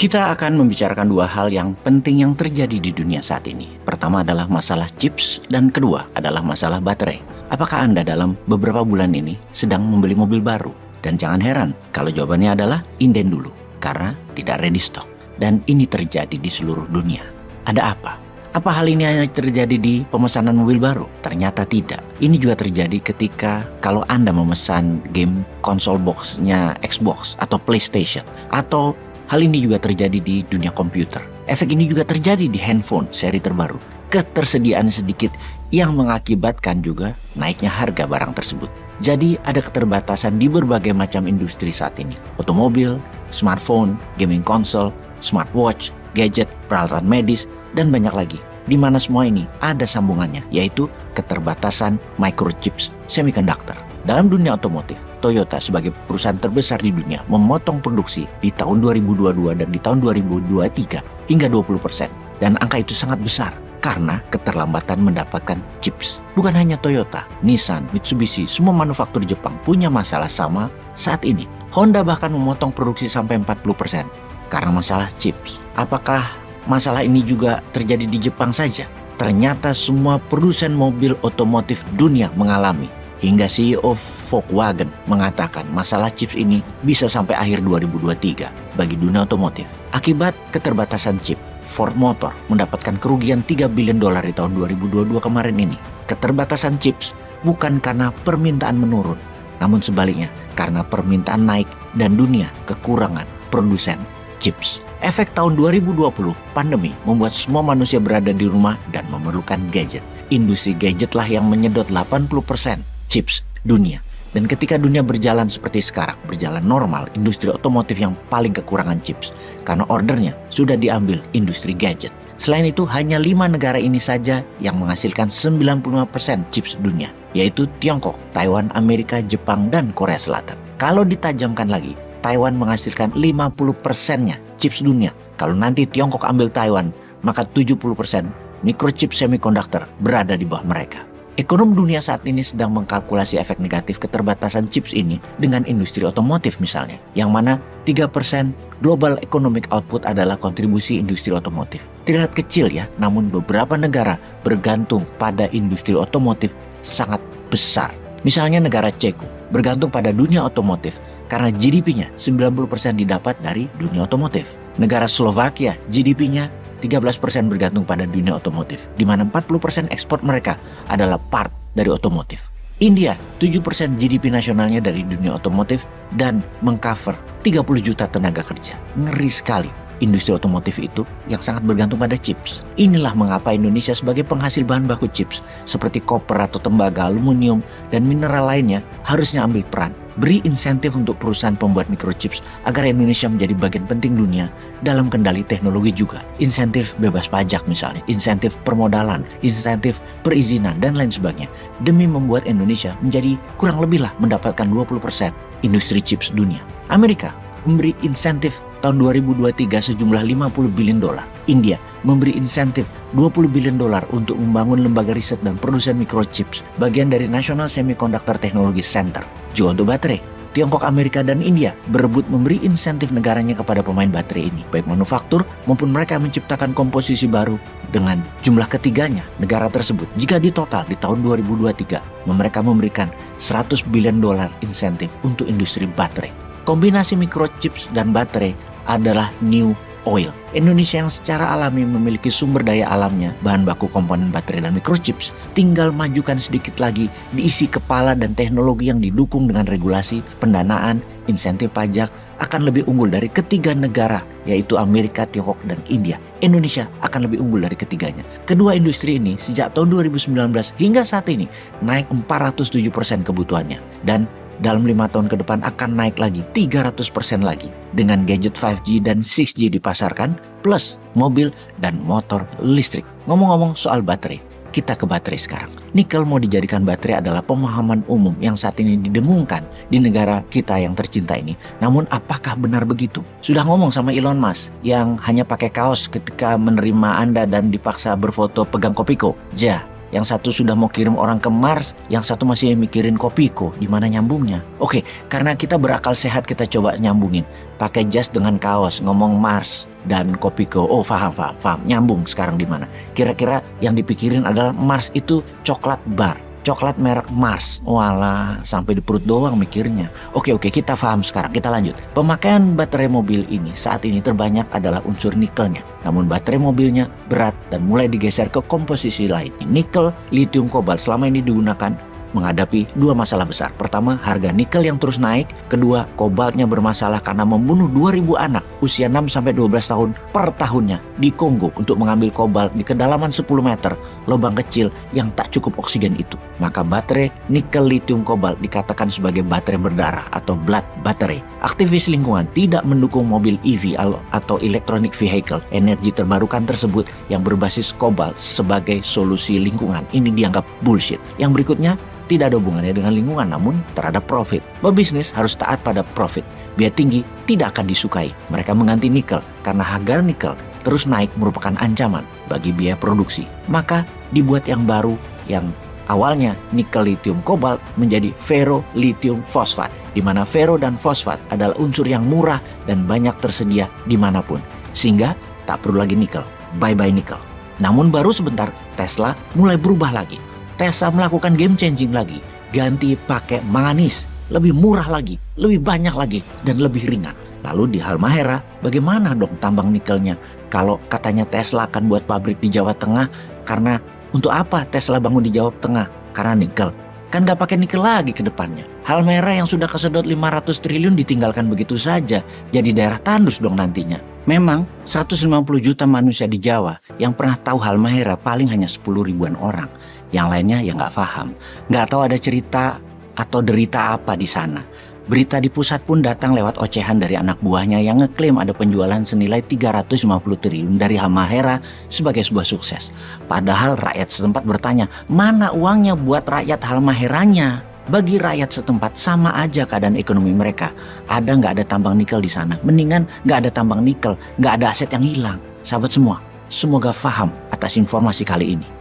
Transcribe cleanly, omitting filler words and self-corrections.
Kita akan membicarakan dua hal yang penting yang terjadi di dunia saat ini. Pertama adalah masalah chips dan kedua adalah masalah baterai. Apakah Anda dalam beberapa bulan ini sedang membeli mobil baru? Dan jangan heran kalau jawabannya adalah inden dulu, karena tidak ready stock. Dan ini terjadi di seluruh dunia. Ada apa? Apa hal ini hanya terjadi di pemesanan mobil baru? Ternyata tidak. Ini juga terjadi ketika kalau Anda memesan game konsol box-nya Xbox atau PlayStation. Atau hal ini juga terjadi di dunia komputer. Efek ini juga terjadi di handphone seri terbaru. Ketersediaan sedikit yang mengakibatkan juga naiknya harga barang tersebut. Jadi ada keterbatasan di berbagai macam industri saat ini. Otomobil, smartphone, gaming konsol, smartwatch, gadget, peralatan medis, dan banyak lagi. Di mana semua ini ada sambungannya, yaitu keterbatasan microchips semiconductor. Dalam dunia otomotif, Toyota sebagai perusahaan terbesar di dunia memotong produksi di tahun 2022 dan di tahun 2023 hingga 20%. Dan angka itu sangat besar karena keterlambatan mendapatkan chips. Bukan hanya Toyota, Nissan, Mitsubishi, semua manufaktur Jepang punya masalah sama saat ini. Honda bahkan memotong produksi sampai 40% karena masalah chips. Apakah masalah ini juga terjadi di Jepang saja? Ternyata semua perusahaan mobil otomotif dunia mengalami. Hingga CEO Volkswagen mengatakan masalah chips ini bisa sampai akhir 2023 bagi dunia otomotif. Akibat keterbatasan chip, Ford Motor mendapatkan kerugian $3 billion di tahun 2022 kemarin ini. Keterbatasan chips bukan karena permintaan menurun, namun sebaliknya karena permintaan naik dan dunia kekurangan produsen chips. Efek tahun 2020, pandemi membuat semua manusia berada di rumah dan memerlukan gadget. Industri gadget lah yang menyedot 80% chips dunia. Dan ketika dunia berjalan seperti sekarang, berjalan normal, industri otomotif yang paling kekurangan chips. Karena ordernya sudah diambil industri gadget. Selain itu, hanya 5 negara ini saja yang menghasilkan 95% chips dunia. Yaitu Tiongkok, Taiwan, Amerika, Jepang, dan Korea Selatan. Kalau ditajamkan lagi, Taiwan menghasilkan 50%-nya chips dunia. Kalau nanti Tiongkok ambil Taiwan, maka 70% microchip semiconductor berada di bawah mereka. Ekonomi dunia saat ini sedang mengkalkulasi efek negatif keterbatasan chips ini dengan industri otomotif misalnya, yang mana 3% global economic output adalah kontribusi industri otomotif. Terlihat kecil ya, namun beberapa negara bergantung pada industri otomotif sangat besar. Misalnya negara Ceko bergantung pada dunia otomotif karena GDP-nya 90% didapat dari dunia otomotif. Negara Slovakia GDP-nya 13% bergantung pada dunia otomotif, di mana 40% ekspor mereka adalah part dari otomotif. India, 7% GDP nasionalnya dari dunia otomotif dan mengcover 30 juta tenaga kerja. Ngeri sekali. Industri otomotif itu yang sangat bergantung pada chips. Inilah mengapa Indonesia sebagai penghasil bahan baku chips seperti koper atau tembaga, aluminium, dan mineral lainnya harusnya ambil peran. Beri insentif untuk perusahaan pembuat microchips agar Indonesia menjadi bagian penting dunia dalam kendali teknologi juga. Insentif bebas pajak misalnya, insentif permodalan, insentif perizinan, dan lain sebagainya. Demi membuat Indonesia menjadi kurang lebih lah mendapatkan 20% industri chips dunia. Amerika memberi insentif tahun 2023 sejumlah $50 billion. India memberi insentif $20 billion untuk membangun lembaga riset dan produsen microchips, bagian dari National Semiconductor Technology Center. Juga untuk baterai, Tiongkok, Amerika, dan India berebut memberi insentif negaranya kepada pemain baterai ini, baik manufaktur maupun mereka menciptakan komposisi baru. Dengan jumlah ketiganya negara tersebut, jika ditotal di tahun 2023, mereka memberikan $100 billion insentif untuk industri baterai. Kombinasi microchips dan baterai adalah new oil. Indonesia yang secara alami memiliki sumber daya alamnya, bahan baku komponen baterai dan microchips, tinggal majukan sedikit lagi, diisi kepala dan teknologi yang didukung dengan regulasi, pendanaan, insentif pajak, akan lebih unggul dari ketiga negara, yaitu Amerika, Tiongkok, dan India. Indonesia akan lebih unggul dari ketiganya. Kedua industri ini sejak tahun 2019 hingga saat ini naik 407% kebutuhannya. Dan dalam 5 tahun ke depan akan naik lagi 300% lagi dengan gadget 5G dan 6G dipasarkan plus mobil dan motor listrik. Ngomong-ngomong soal baterai, kita ke baterai sekarang. Nikel mau dijadikan baterai adalah pemahaman umum yang saat ini didengungkan di negara kita yang tercinta ini. Namun apakah benar begitu? Sudah ngomong sama Elon Musk yang hanya pakai kaos ketika menerima Anda dan dipaksa berfoto pegang Kopiko. Ja, Yang satu sudah mau kirim orang ke Mars, yang satu masih mikirin Kopiko, di mana nyambungnya. Oke, karena kita berakal sehat kita coba nyambungin. Pakai jas dengan kaos, ngomong Mars dan Kopiko. Oh, paham. Nyambung sekarang di mana? Kira-kira yang dipikirin adalah Mars itu coklat bar. Coklat merek Mars. Walah, sampai di perut doang mikirnya. Oke, kita paham sekarang. Kita lanjut. Pemakaian baterai mobil ini saat ini terbanyak adalah unsur nikelnya. Namun baterai mobilnya berat dan mulai digeser ke komposisi lain. Nikel, litium, kobalt selama ini digunakan menghadapi dua masalah besar. Pertama, harga nikel yang terus naik. Kedua, kobaltnya bermasalah karena membunuh 2.000 anak usia 6-12 tahun per tahunnya di Kongo untuk mengambil kobalt di kedalaman 10 meter lubang kecil yang tak cukup oksigen itu. Maka baterai nikel litium kobalt dikatakan sebagai baterai berdarah atau blood battery. Aktivis lingkungan tidak mendukung mobil EV atau electronic vehicle energi terbarukan tersebut yang berbasis kobalt sebagai solusi lingkungan. Ini dianggap bullshit. Yang berikutnya, tidak ada hubungannya dengan lingkungan, namun terhadap profit. Pebisnis harus taat pada profit. Biaya tinggi tidak akan disukai. Mereka mengganti nikel karena harga nikel terus naik merupakan ancaman bagi biaya produksi. Maka dibuat yang baru yang awalnya nikel litium kobalt menjadi ferro litium fosfat, di mana ferro dan fosfat adalah unsur yang murah dan banyak tersedia dimanapun. Sehingga tak perlu lagi nikel. Bye-bye nikel. Namun baru sebentar Tesla mulai berubah lagi. Tesla melakukan game changing lagi, ganti pakai manganis, lebih murah lagi, lebih banyak lagi, dan lebih ringan. Lalu di Halmahera, bagaimana dong tambang nikelnya? Kalau katanya Tesla akan buat pabrik di Jawa Tengah, karena untuk apa Tesla bangun di Jawa Tengah? Karena nikel. Kan gak pakai nikel lagi ke depannya. Halmahera yang sudah kesedot 500 triliun ditinggalkan begitu saja, jadi daerah tandus dong nantinya. Memang 150 juta manusia di Jawa yang pernah tahu Halmahera paling hanya 10 ribuan orang. Yang lainnya ya nggak paham, nggak tahu ada cerita atau derita apa di sana. Berita di pusat pun datang lewat ocehan dari anak buahnya yang ngeklaim ada penjualan senilai 350 triliun dari Halmahera sebagai sebuah sukses. Padahal rakyat setempat bertanya, mana uangnya buat rakyat Halmaheranya? Bagi rakyat setempat sama aja keadaan ekonomi mereka. Ada nggak ada tambang nikel di sana? Mendingan nggak ada tambang nikel, nggak ada aset yang hilang. Sahabat semua, semoga paham atas informasi kali ini.